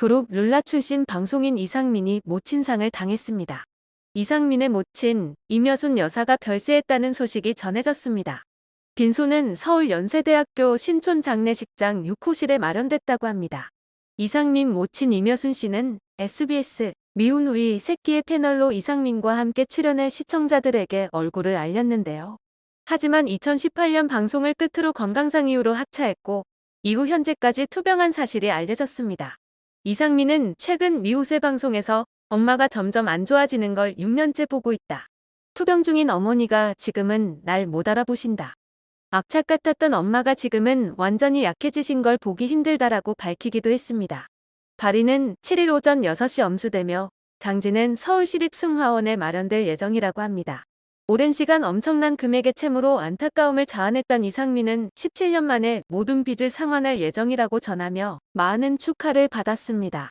그룹 룰라 출신 방송인 이상민이 모친상을 당했습니다. 이상민의 모친 임여순 여사가 별세했다는 소식이 전해졌습니다. 빈소는 서울 연세대학교 신촌 장례식장 6호실에 마련됐다고 합니다. 이상민 모친 임여순 씨는 SBS 미운 우리 새끼의 패널로 이상민과 함께 출연해 시청자들에게 얼굴을 알렸는데요. 하지만 2018년 방송을 끝으로 건강상 이유로 하차했고 이후 현재까지 투병한 사실이 알려졌습니다. 이상민은 최근 미우새 방송에서 엄마가 점점 안 좋아지는 걸 6년째 보고 있다. 투병 중인 어머니가 지금은 날 못 알아보신다. 악착 같았던 엄마가 지금은 완전히 약해지신 걸 보기 힘들다라고 밝히기도 했습니다. 발인은 7일 오전 6시 엄수되며 장지는 서울시립숭화원에 마련될 예정이라고 합니다. 오랜 시간 엄청난 금액의 채무로 안타까움을 자아냈던 이상민은 17년 만에 모든 빚을 상환할 예정이라고 전하며 많은 축하를 받았습니다.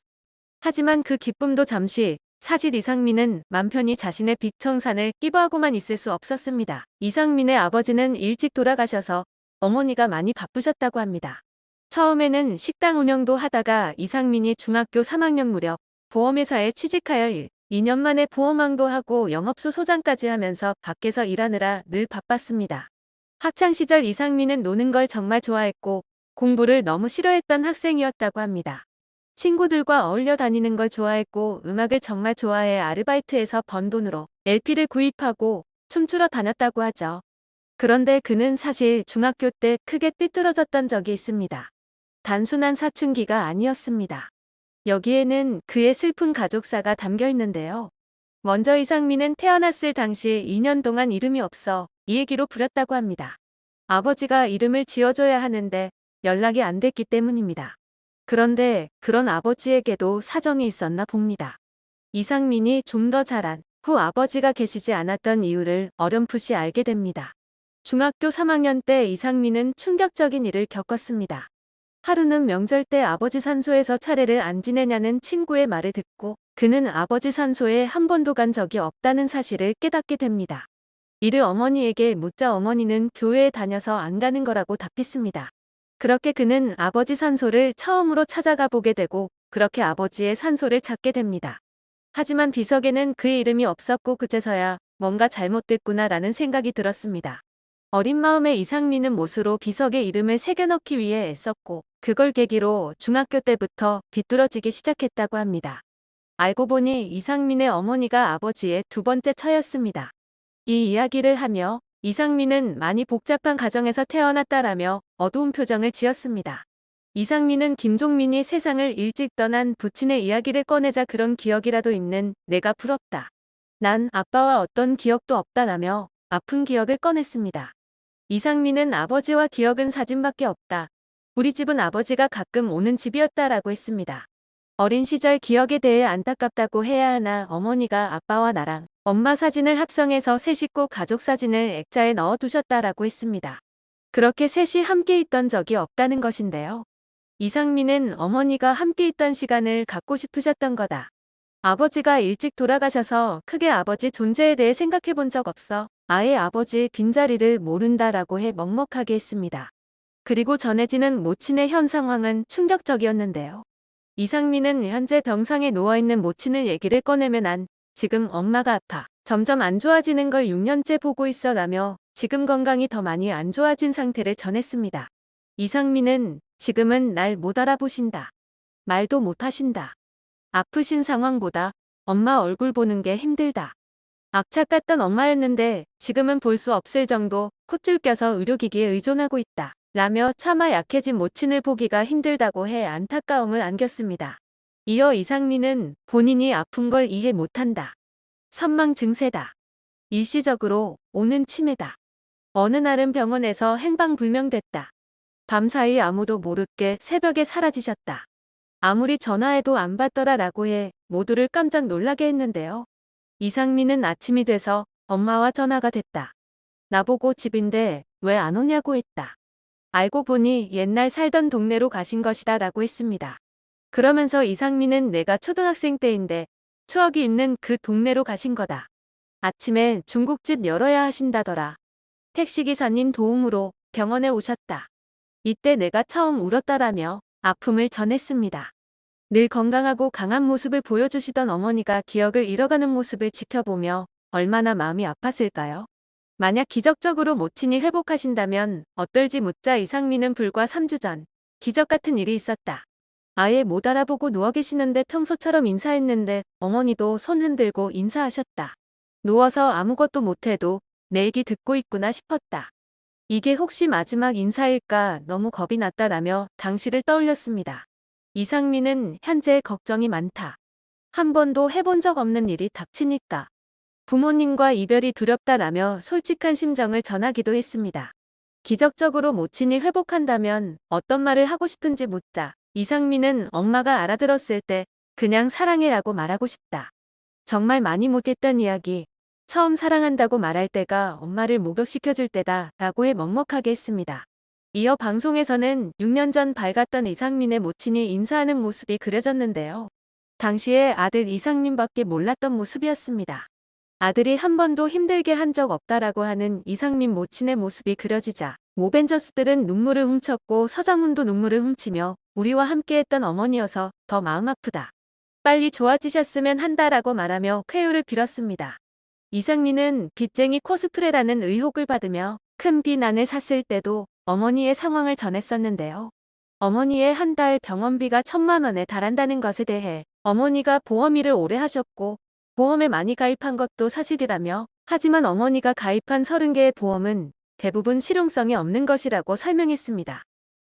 하지만 그 기쁨도 잠시, 사실 이상민은 맘 편히 자신의 빚 청산을 끼부하고만 있을 수 없었습니다. 이상민의 아버지는 일찍 돌아가셔서 어머니가 많이 바쁘셨다고 합니다. 처음에는 식당 운영도 하다가 이상민이 중학교 3학년 무렵 보험회사에 취직하여 2년 만에 보험왕도 하고 영업소 소장까지 하면서 밖에서 일하느라 늘 바빴습니다. 학창시절 이상민은 노는 걸 정말 좋아했고 공부를 너무 싫어했던 학생이었다고 합니다. 친구들과 어울려 다니는 걸 좋아했고 음악을 정말 좋아해 아르바이트해서 번 돈으로 LP를 구입하고 춤추러 다녔다고 하죠. 그런데 그는 사실 중학교 때 크게 삐뚤어졌던 적이 있습니다. 단순한 사춘기가 아니었습니다. 여기에는 그의 슬픈 가족사가 담겨 있는데요. 먼저 이상민은 태어났을 당시 2년 동안 이름이 없어 이 얘기로 부렸다고 합니다. 아버지가 이름을 지어줘야 하는데 연락이 안 됐기 때문입니다. 그런데 그런 아버지에게도 사정이 있었나 봅니다. 이상민이 좀 더 자란 후 아버지가 계시지 않았던 이유를 어렴풋이 알게 됩니다. 중학교 3학년 때 이상민은 충격적인 일을 겪었습니다. 하루는 명절 때 아버지 산소에서 차례를 안 지내냐는 친구의 말을 듣고 그는 아버지 산소에 한 번도 간 적이 없다는 사실을 깨닫게 됩니다. 이를 어머니에게 묻자 어머니는 교회에 다녀서 안 가는 거라고 답했습니다. 그렇게 그는 아버지 산소를 처음으로 찾아가 보게 되고 그렇게 아버지의 산소를 찾게 됩니다. 하지만 비석에는 그의 이름이 없었고 그제서야 뭔가 잘못됐구나라는 생각이 들었습니다. 어린 마음에 이상민은 못으로 비석에 이름을 새겨넣기 위해 애썼고 그걸 계기로 중학교 때부터 비뚤어지기 시작했다고 합니다. 알고 보니 이상민의 어머니가 아버지의 두 번째 처였습니다. 이 이야기를 하며 이상민은 많이 복잡한 가정에서 태어났다라며 어두운 표정을 지었습니다. 이상민은 김종민이 세상을 일찍 떠난 부친의 이야기를 꺼내자 그런 기억이라도 있는 내가 부럽다. 난 아빠와 어떤 기억도 없다라며 아픈 기억을 꺼냈습니다. 이상민은 아버지와 기억은 사진밖에 없다. 우리 집은 아버지가 가끔 오는 집이었다라고 했습니다. 어린 시절 기억에 대해 안타깝다고 해야 하나 어머니가 아빠와 나랑 엄마 사진을 합성해서 세 식구 가족 사진을 액자에 넣어두셨다라고 했습니다. 그렇게 셋이 함께 있던 적이 없다는 것인데요. 이상민은 어머니가 함께 있던 시간을 갖고 싶으셨던 거다. 아버지가 일찍 돌아가셔서 크게 아버지 존재에 대해 생각해 본 적 없어. 아예 아버지 빈자리를 모른다라고 해 먹먹하게 했습니다. 그리고 전해지는 모친의 현 상황은 충격적이었는데요. 이상민은 현재 병상에 누워있는 모친의 얘기를 꺼내며 난 지금 엄마가 아파. 점점 안 좋아지는 걸 6년째 보고 있어 라며 지금 건강이 더 많이 안 좋아진 상태를 전했습니다. 이상민은 지금은 날 못 알아보신다. 말도 못 하신다. 아프신 상황보다 엄마 얼굴 보는 게 힘들다. 악착 같던 엄마였는데 지금은 볼 수 없을 정도 콧줄 껴서 의료기기에 의존하고 있다. 라며 차마 약해진 모친을 보기가 힘들다고 해 안타까움을 안겼습니다. 이어 이상민은 본인이 아픈 걸 이해 못한다. 선망 증세다. 일시적으로 오는 치매다. 어느 날은 병원에서 행방불명됐다. 밤사이 아무도 모르게 새벽에 사라지셨다. 아무리 전화해도 안 받더라라고 해 모두를 깜짝 놀라게 했는데요. 이상민은 아침이 돼서 엄마와 전화가 됐다. 나보고 집인데 왜 안 오냐고 했다. 알고 보니 옛날 살던 동네로 가신 것이다 라고 했습니다. 그러면서 이상민은 내가 초등학생 때인데 추억이 있는 그 동네로 가신 거다. 아침에 중국집 열어야 하신다더라. 택시기사님 도움으로 병원에 오셨다. 이때 내가 처음 울었다라며 아픔을 전했습니다. 늘 건강하고 강한 모습을 보여주시던 어머니가 기억을 잃어가는 모습을 지켜보며 얼마나 마음이 아팠을까요? 만약 기적적으로 모친이 회복하신다면 어떨지 묻자 이상민은 불과 3주 전 기적 같은 일이 있었다. 아예 못 알아보고 누워 계시는데 평소처럼 인사했는데 어머니도 손 흔들고 인사하셨다. 누워서 아무것도 못해도 내 얘기 듣고 있구나 싶었다. 이게 혹시 마지막 인사일까 너무 겁이 났다라며 당시를 떠올렸습니다. 이상민은 현재 걱정이 많다. 한 번도 해본 적 없는 일이 닥치니까. 부모님과 이별이 두렵다라며 솔직한 심정을 전하기도 했습니다. 기적적으로 모친이 회복한다면 어떤 말을 하고 싶은지 묻자 이상민은 엄마가 알아들었을 때 그냥 사랑해라고 말하고 싶다. 정말 많이 못했던 이야기. 처음 사랑한다고 말할 때가 엄마를 목욕시켜줄 때다 라고 해 먹먹하게 했습니다. 이어 방송에서는 6년 전 밝았던 이상민의 모친이 인사하는 모습이 그려졌는데요. 당시에 아들 이상민밖에 몰랐던 모습이었습니다. 아들이 한 번도 힘들게 한 적 없다라고 하는 이상민 모친의 모습이 그려지자 모벤져스들은 눈물을 훔쳤고 서장훈도 눈물을 훔치며 우리와 함께했던 어머니여서 더 마음 아프다. 빨리 좋아지셨으면 한다라고 말하며 쾌유를 빌었습니다. 이상민은 빚쟁이 코스프레라는 의혹을 받으며 큰 비난을 샀을 때도 어머니의 상황을 전했었는데요. 어머니의 한 달 병원비가 1,000만 원에 달한다는 것에 대해 어머니가 보험 일을 오래 하셨고 보험에 많이 가입한 것도 사실이라며 하지만 어머니가 가입한 30개의 보험은 대부분 실용성이 없는 것이라고 설명했습니다.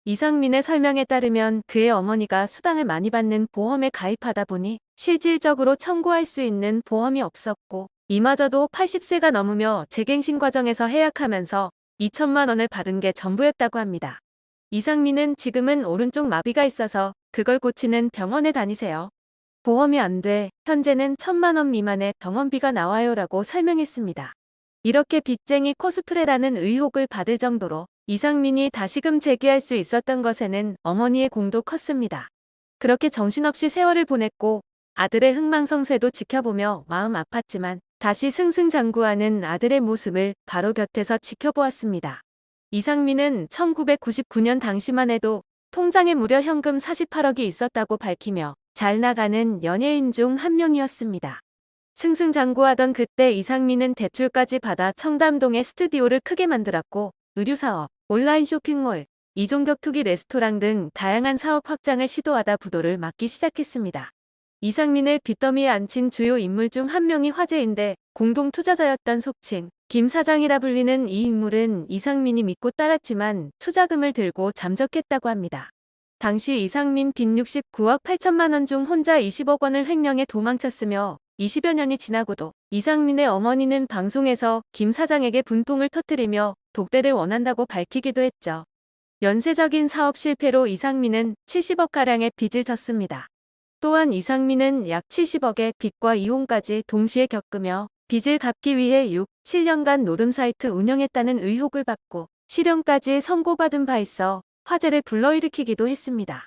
이상민의 설명에 따르면 그의 어머니가 수당을 많이 받는 보험에 가입하다 보니 실질적으로 청구할 수 있는 보험이 없었고 이마저도 80세가 넘으며 재갱신 과정에서 해약하면서 2천만 원을 받은 게 전부였다고 합니다. 이상민은 지금은 오른쪽 마비가 있어서 그걸 고치는 병원에 다니세요. 보험이 안 돼 현재는 1,000만 원 미만의 병원비가 나와요라고 설명했습니다. 이렇게 빚쟁이 코스프레라는 의혹을 받을 정도로 이상민이 다시금 재기할 수 있었던 것에는 어머니의 공도 컸습니다. 그렇게 정신없이 세월을 보냈고 아들의 흥망성쇠도 지켜보며 마음 아팠지만 다시 승승장구하는 아들의 모습을 바로 곁에서 지켜보았습니다. 이상민은 1999년 당시만 해도 통장에 무려 현금 48억이 있었다고 밝히며 잘 나가는 연예인 중 한 명이었습니다. 승승장구하던 그때 이상민은 대출까지 받아 청담동에 스튜디오를 크게 만들었고 의류사업, 온라인 쇼핑몰, 이종격 투기 레스토랑 등 다양한 사업 확장을 시도하다 부도를 맞기 시작했습니다. 이상민을 빚더미에 앉힌 주요 인물 중 한 명이 화제인데 공동 투자자였던 속칭 김 사장이라 불리는 이 인물은 이상민이 믿고 따랐지만 투자금을 들고 잠적했다고 합니다. 당시 이상민 빚 69억 8천만 원 중 혼자 20억 원을 횡령해 도망쳤으며 20여 년이 지나고도 이상민의 어머니는 방송에서 김 사장에게 분통을 터뜨리며 독대를 원한다고 밝히기도 했죠. 연쇄적인 사업 실패로 이상민은 70억가량의 빚을 졌습니다. 또한 이상민은 약 70억의 빚과 이혼까지 동시에 겪으며 빚을 갚기 위해 6, 7년간 노름 사이트 운영했다는 의혹을 받고 실형까지 선고받은 바 있어 화제를 불러일으키기도 했습니다.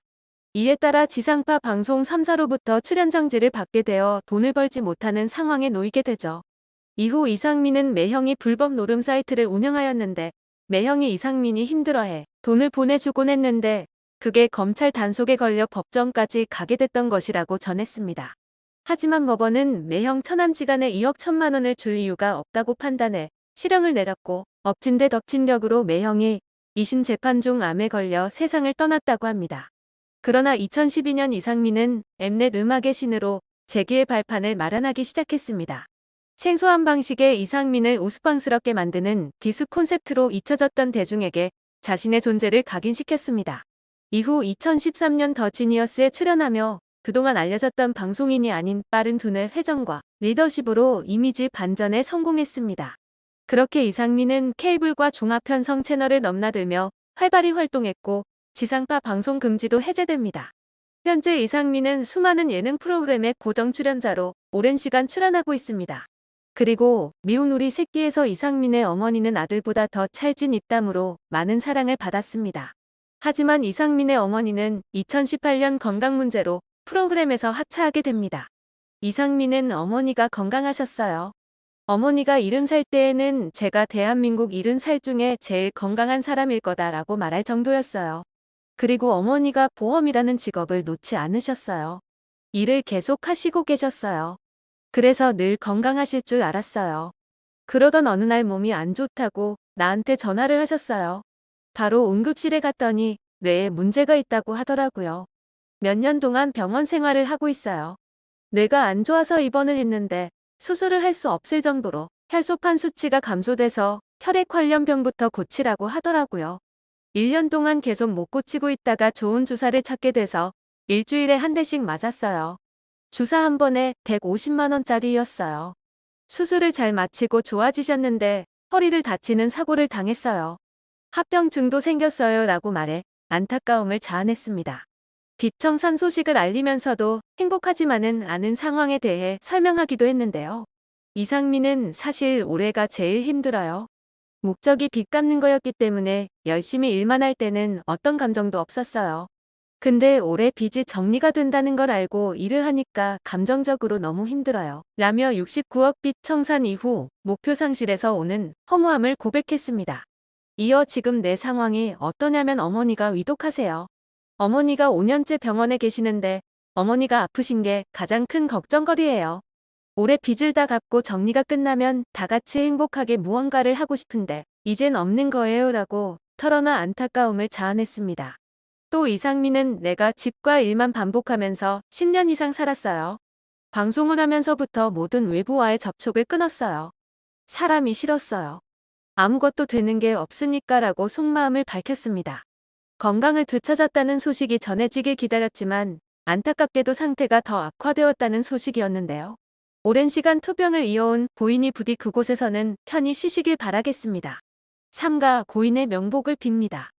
이에 따라 지상파 방송 3사로부터 출연 정지를 받게 되어 돈을 벌지 못하는 상황에 놓이게 되죠. 이후 이상민은 매형이 불법 노름 사이트를 운영하였는데 매형이 이상민이 힘들어해 돈을 보내주곤 했는데 그게 검찰 단속에 걸려 법정까지 가게 됐던 것이라고 전했습니다. 하지만 법원은 매형 처남지간에 2억 1천만 원을 줄 이유가 없다고 판단해 실형을 내렸고 엎친 데 덮친 격으로 매형이 2심 재판 중 암에 걸려 세상을 떠났다고 합니다. 그러나 2012년 이상민은 엠넷 음악의 신으로 재기의 발판을 마련하기 시작했습니다. 생소한 방식의 이상민을 우스꽝스럽게 만드는 디스 콘셉트로 잊혀졌던 대중에게 자신의 존재를 각인시켰습니다. 이후 2013년 더 지니어스에 출연하며 그동안 알려졌던 방송인이 아닌 빠른 두뇌 회전과 리더십으로 이미지 반전에 성공했습니다. 그렇게 이상민은 케이블과 종합편성 채널을 넘나들며 활발히 활동했고 지상파 방송 금지도 해제됩니다. 현재 이상민은 수많은 예능 프로그램의 고정 출연자로 오랜 시간 출연하고 있습니다. 그리고 미운 우리 새끼에서 이상민의 어머니는 아들보다 더 찰진 입담으로 많은 사랑을 받았습니다. 하지만 이상민의 어머니는 2018년 건강 문제로 프로그램에서 하차하게 됩니다. 이상민은 어머니가 건강하셨어요. 어머니가 70살 때에는 제가 대한민국 70살 중에 제일 건강한 사람일 거다라고 말할 정도였어요. 그리고 어머니가 보험이라는 직업을 놓지 않으셨어요. 일을 계속 하시고 계셨어요. 그래서 늘 건강하실 줄 알았어요. 그러던 어느 날 몸이 안 좋다고 나한테 전화를 하셨어요. 바로 응급실에 갔더니 뇌에 문제가 있다고 하더라고요. 몇 년 동안 병원 생활을 하고 있어요. 뇌가 안 좋아서 입원을 했는데 수술을 할 수 없을 정도로 혈소판 수치가 감소돼서 혈액 관련 병부터 고치라고 하더라고요. 1년 동안 계속 못 고치고 있다가 좋은 주사를 찾게 돼서 일주일에 한 대씩 맞았어요. 주사 한 번에 150만 원짜리였어요. 수술을 잘 마치고 좋아지셨는데 허리를 다치는 사고를 당했어요. 합병증도 생겼어요 라고 말해 안타까움을 자아냈습니다. 비청산 소식을 알리면서도 행복하지만은 않은 상황에 대해 설명하기도 했는데요. 이상민은 사실 올해가 제일 힘들어요. 목적이 빚 갚는 거였기 때문에 열심히 일만 할 때는 어떤 감정도 없었어요. 근데 올해 빚이 정리가 된다는 걸 알고 일을 하니까 감정적으로 너무 힘들어요. 라며 69억 빚 청산 이후 목표 상실에서 오는 허무함을 고백했습니다. 이어 지금 내 상황이 어떠냐면 어머니가 위독하세요. 어머니가 5년째 병원에 계시는데 어머니가 아프신 게 가장 큰 걱정거리예요. 올해 빚을 다 갚고 정리가 끝나면 다 같이 행복하게 무언가를 하고 싶은데 이젠 없는 거예요 라고 털어놔 안타까움을 자아냈습니다. 또 이상민은 내가 집과 일만 반복하면서 10년 이상 살았어요. 방송을 하면서부터 모든 외부와의 접촉을 끊었어요. 사람이 싫었어요. 아무것도 되는 게 없으니까 라고 속마음을 밝혔습니다. 건강을 되찾았다는 소식이 전해지길 기다렸지만 안타깝게도 상태가 더 악화되었다는 소식이었는데요. 오랜 시간 투병을 이어온 고인이 부디 그곳에서는 편히 쉬시길 바라겠습니다. 삼가 고인의 명복을 빕니다.